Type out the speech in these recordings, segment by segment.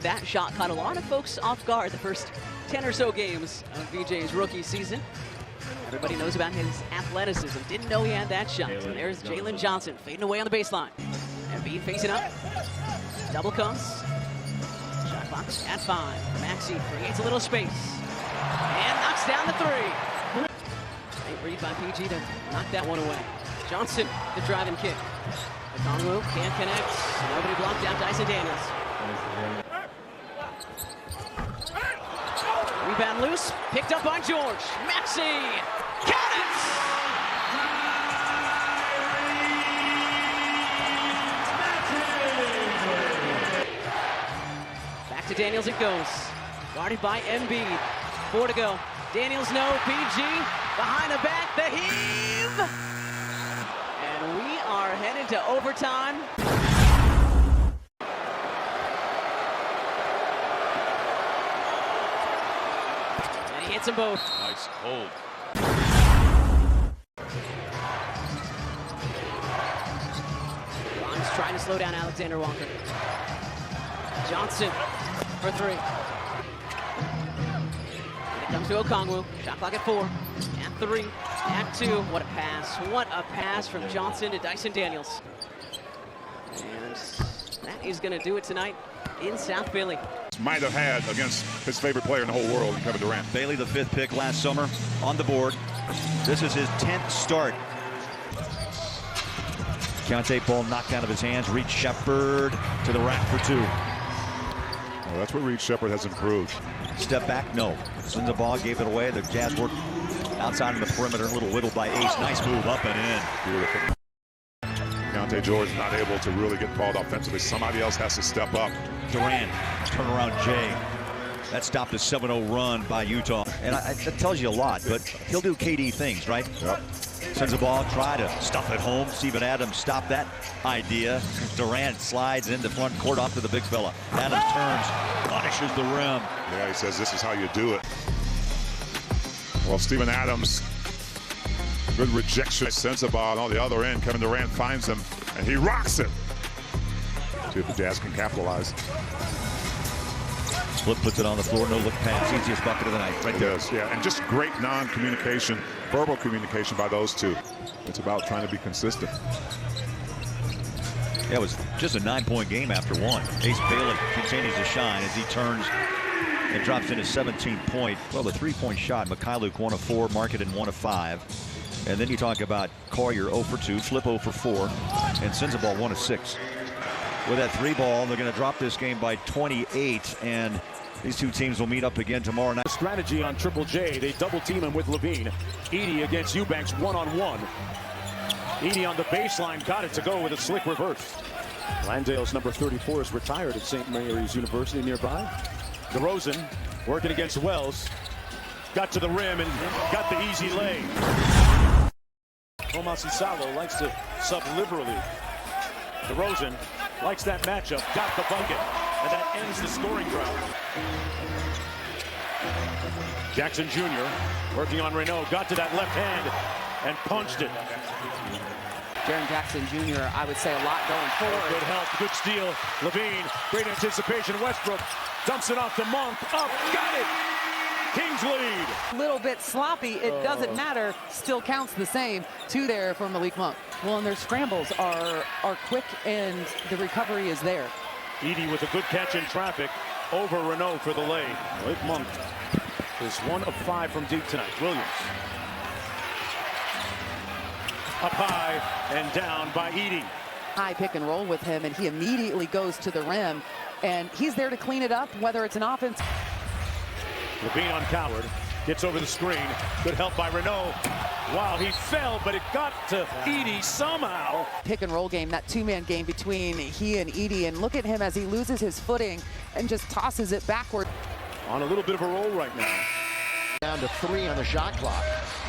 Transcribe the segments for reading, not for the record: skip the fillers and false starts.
That shot caught a lot of folks off guard the first 10 or so games of VJ's rookie season. Everybody knows about his athleticism. Didn't know he had that shot. And there's Jalen Johnson fading away on the baseline. Embiid facing up. Double comes. Shot clock at 5. Maxey creates a little space. And knocks down the 3. Great read by PG to knock that one away. Johnson, the driving kick. Okongwu can't connect. Nobody blocked out Dyson Daniels. Rebound loose, picked up by George. Maxey, count it! Back to Daniels it goes. Guarded by Embiid. 4 to go. Daniels no, PG behind the back, the heave! And we are headed to overtime. Hits them both. Nice hold. Ron's trying to slow down Alexander Walker. Johnson for 3. And it comes to Okongwu. Shot clock at 4. At 3. At 2. What a pass. What a pass from Johnson to Dyson Daniels. And that is going to do it tonight in South Philly. Might have had against his favorite player in the whole world, Kevin Durant. Bailey, the 5th pick last summer, on the board. This is his 10th start. Keontae ball knocked out of his hands. Reed Shepherd to the rack for 2. Well, that's where Reed Shepherd has improved. Step back, no. Sends the ball, gave it away. The Jazz work outside of the perimeter. A little whittle by Ace. Nice move up and in. Beautiful. Keontae George not able to really get called offensively. Somebody else has to step up. Durant, turnaround Jay. That stopped a 7-0 run by Utah. And that tells you a lot, but he'll do KD things, right? Yep. Sends the ball, try to stuff it home. Steven Adams stopped that idea. Durant slides into front court off to the big fella. Adams turns, punishes the rim. Yeah, he says this is how you do it. Well, Steven Adams, good rejection. Sends the ball on the other end. Kevin Durant finds him, and he rocks it. See if the Jazz can capitalize. Flip puts it on the floor, no look pass. Easiest bucket of the night, right there. Yes, yeah, and just great non-communication, verbal communication by those two. It's about trying to be consistent. Yeah, it was just a 9-point game after 1. Ace Bailey continues to shine as he turns and drops in a 17th point. Well, the 3-point shot, Mikhailuk 1 of 4, Markkanen 1 of 5. And then you talk about Collier 0 for 2, Flip 0 for 4, and sends the ball 1 of 6. With that 3 ball, they're going to drop this game by 28, and these two teams will meet up again tomorrow night. Strategy on Triple J. They double team him with Levine. Edey against Eubanks one-on-one. Edey on the baseline, got it to go with a slick reverse. Landale's number 34 is retired at St. Mary's University nearby. DeRozan working against Wells. Got to the rim and got the easy lay. Tomas Isalo likes to sub liberally. DeRozan likes that matchup, got the bucket, and that ends the scoring drought. Jackson Jr. working on Renault, got to that left hand and punched it. Jaren Jackson Jr., I would say a lot going forward. Good help, good steal. Levine, great anticipation. Westbrook dumps it off to Monk. Up, got it! Kings lead. A little bit sloppy, it doesn't matter, still counts the same. 2 there from Malik Monk. Well, and their scrambles are quick and the recovery is there. Edey with a good catch in traffic over Renault for the lay. Malik Monk is 1 of 5 from deep tonight. Williams. Up high and down by Edey. High pick and roll with him and he immediately goes to the rim and he's there to clean it up, whether it's an offense. Levine on Coward, gets over the screen. Good help by Renault. Wow, he fell, but it got to Edey somehow. Pick and roll game, that 2-man game between he and Edey, and look at him as he loses his footing and just tosses it backward. On a little bit of a roll right now. Down to 3 on the shot clock.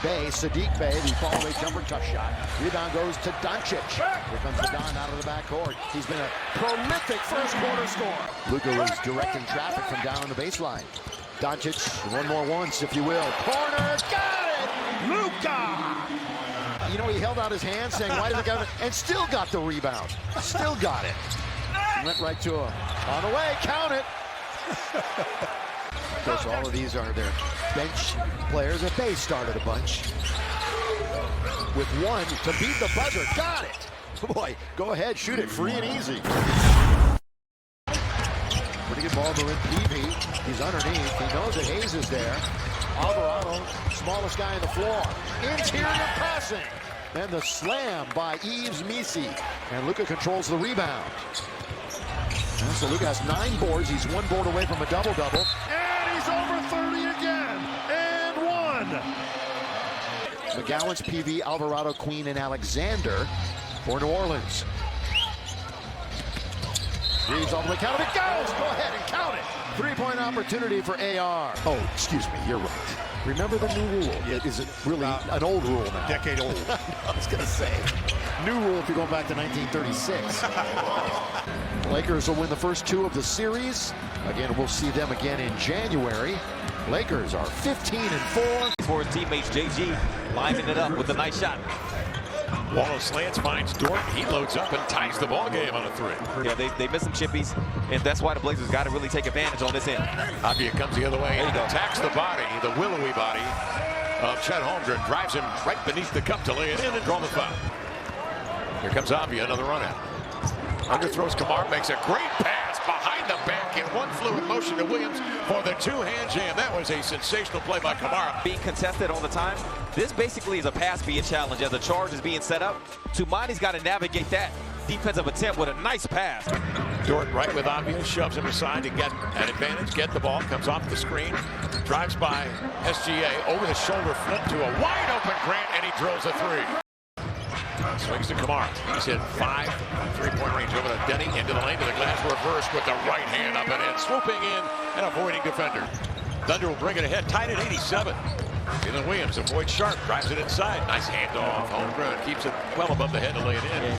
Sadiq Bey, the fall-away jumper, tough shot. Rebound goes to Doncic. Here comes the Don out of the backcourt. He's been a prolific first-quarter scorer. Luka was directing traffic from down on the baseline. Doncic, one more once, if you will. Corner, got it! Luka! You know, he held out his hand saying, why did I get it? And still got the rebound. Still got it. Went right to him. On the way, count it. Of course, all of these are their bench players. If they started a bunch with one to beat the buzzer. Got it. Boy, go ahead, shoot it free and easy. Pretty good ball movement. Peavy, he's underneath. He knows that Hayes is there. Alvarado, smallest guy on the floor. Interior passing. And the slam by Yves Misi. And Luka controls the rebound. And so Luka has 9 boards. He's 1 board away from a double-double. And he's over 30 again. And 1. McGowan's PV, Alvarado, Queen, and Alexander for New Orleans. Reeves on the count. It goes. Go ahead and count it. 3-point opportunity for AR. Oh, excuse me. You're right. Remember the new rule. Is it really an old rule now? Decade old. I was going to say. New rule if you're going back to 1936. Lakers will win the first 2 of the series. Again, we'll see them again in January. Lakers are 15-4. For his teammates, JG lining it up with a nice shot. Wallow slants, finds Dort. He loads up and ties the ball game on a 3. Yeah, they miss some chippies, and that's why the Blazers got to really take advantage on this end. Avia comes the other way and attacks the body, the willowy body of Chet Holmgren. Drives him right beneath the cup to lay it in and draw the foul. Here comes Avia, another run out. Underthrows Kamar, makes a great pass behind the back in one fluid motion to Williams for the 2-hand jam. That was a sensational play by Kamara. Being contested all the time, this basically is a pass being challenged as the charge is being set up. Tumani's got to navigate that defensive attempt with a nice pass. Dort right with Avia, shoves him aside to get an advantage, get the ball, comes off the screen, drives by SGA, over the shoulder flip to a wide open Grant, and he drills a 3. Swings to Kamara. He's hit 5 3-point range over to Denny, into the lane to the glass reverse with the right hand up and in, swooping in and avoiding defender. Thunder will bring it ahead, tied at 87. Jalen Williams avoids Sharp, drives it inside. Nice handoff. Holmgren keeps it well above the head to lay it in.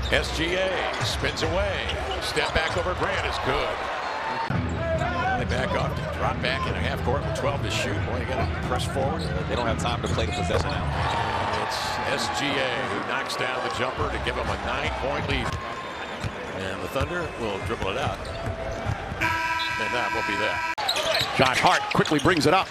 SGA spins away. Step back over Grant is good. They back up, drop back in a half court with 12 to shoot. Boy, you got to press forward. They don't have time to play the possession now. It's SGA who knocks down the jumper to give them a 9-point lead. And the Thunder will dribble it out. And that will be that. Josh Hart quickly brings it up.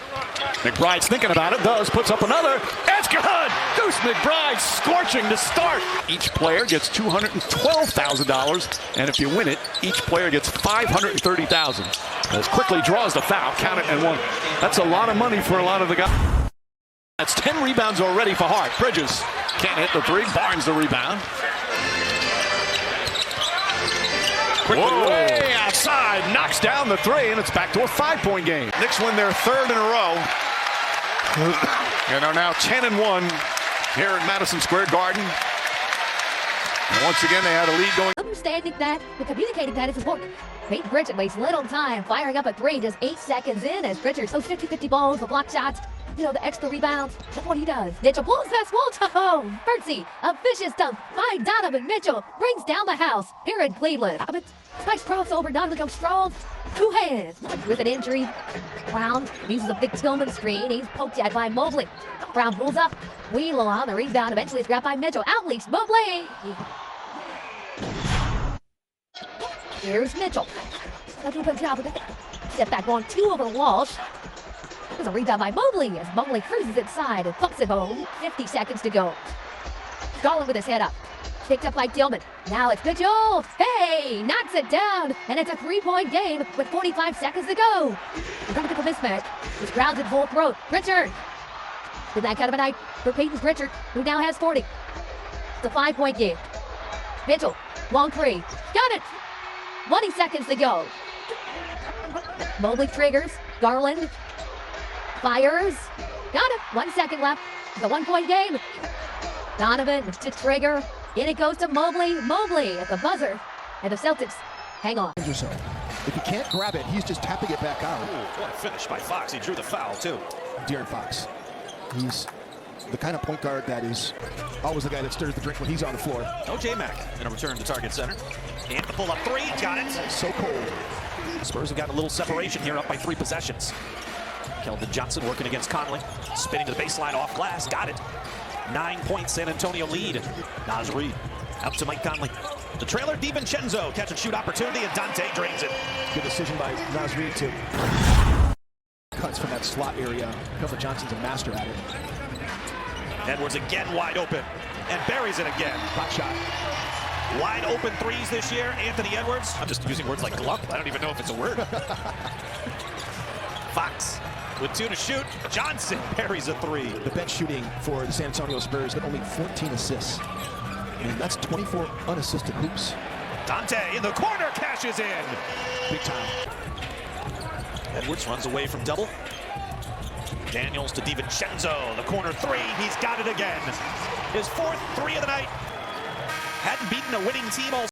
McBride's thinking about it, puts up another. It's good! Deuce McBride scorching to start. Each player gets $212,000, and if you win it, each player gets $530,000. As quickly draws the foul, count it and 1. That's a lot of money for a lot of the guys. That's 10 rebounds already for Hart. Bridges can't hit the 3. Barnes the rebound. Quickly way outside, knocks down the 3, and it's back to a 5-point game. Knicks win their 3rd in a row, and are now 10-1 here at Madison Square Garden. And once again, they had a lead going. Understanding that, but communicating that is important. Peyton Pritchard wastes little time, firing up a 3 just 8 seconds in as Pritchard throws 50-50 balls, the block shots, the extra rebounds. That's what he does. Mitchell pulls past Walter. Birdsey, a vicious dunk by Donovan Mitchell, brings down the house here in Cleveland. Nice crossover, Donovan goes strong. 2 hands. With an injury, Brown uses a big Tillman screen. He's poked at by Mobley. Brown pulls up. Wheeler on the rebound. Eventually it's grabbed by Mitchell. Outleaks Mobley. Here's Mitchell. Step back on 2 over Walsh. There's a rebound by Mobley as Mobley cruises inside and pumps it home. 50 seconds to go. Garland with his head up. Picked up by Tillman. Now it's Mitchell. Hey, knocks it down. And it's a 3-point game with 45 seconds to go. We're going to get a mismatch. It's grounded full throat. Pritchard. With that kind of a night for Peyton Pritchard, who now has 40. It's a 5-point game. Mitchell, long 3. Got it. 20 seconds to go. Mobley triggers. Garland fires. Got it. 1 second left. It's a 1-point game. Donovan to trigger. In it goes to Mobley. Mobley at the buzzer. And the Celtics hang on. If he can't grab it, he's just tapping it back out. Ooh, what a finish by Fox. He drew the foul, too. De'Aaron Fox. He's the kind of point guard that is always the guy that stirs the drink when he's on the floor. O.J. Mack in a return to target center. And the pull-up 3. Got it. So cold. Spurs have got a little separation here, up by 3 possessions. Keldon Johnson working against Conley. Spinning to the baseline off glass. Got it. 9-point San Antonio lead. Naz Reid out to Mike Conley. The trailer, DiVincenzo, catch and shoot opportunity, and Dante drains it. Good decision by Nasri to cuts from that slot area. Kelvin Johnson's a master at it. Edwards again wide open, and buries it again. Hot shot. Wide open threes this year, Anthony Edwards. I'm just using words like glump. I don't even know if it's a word. Fox with 2 to shoot. Johnson buries a 3. The bench shooting for the San Antonio Spurs got only 14 assists. And that's 24 unassisted hoops. Dante in the corner cashes in. Big time. Edwards runs away from double. Daniels to DiVincenzo, the corner 3. He's got it again. His 4th 3 of the night. Hadn't beaten a winning team all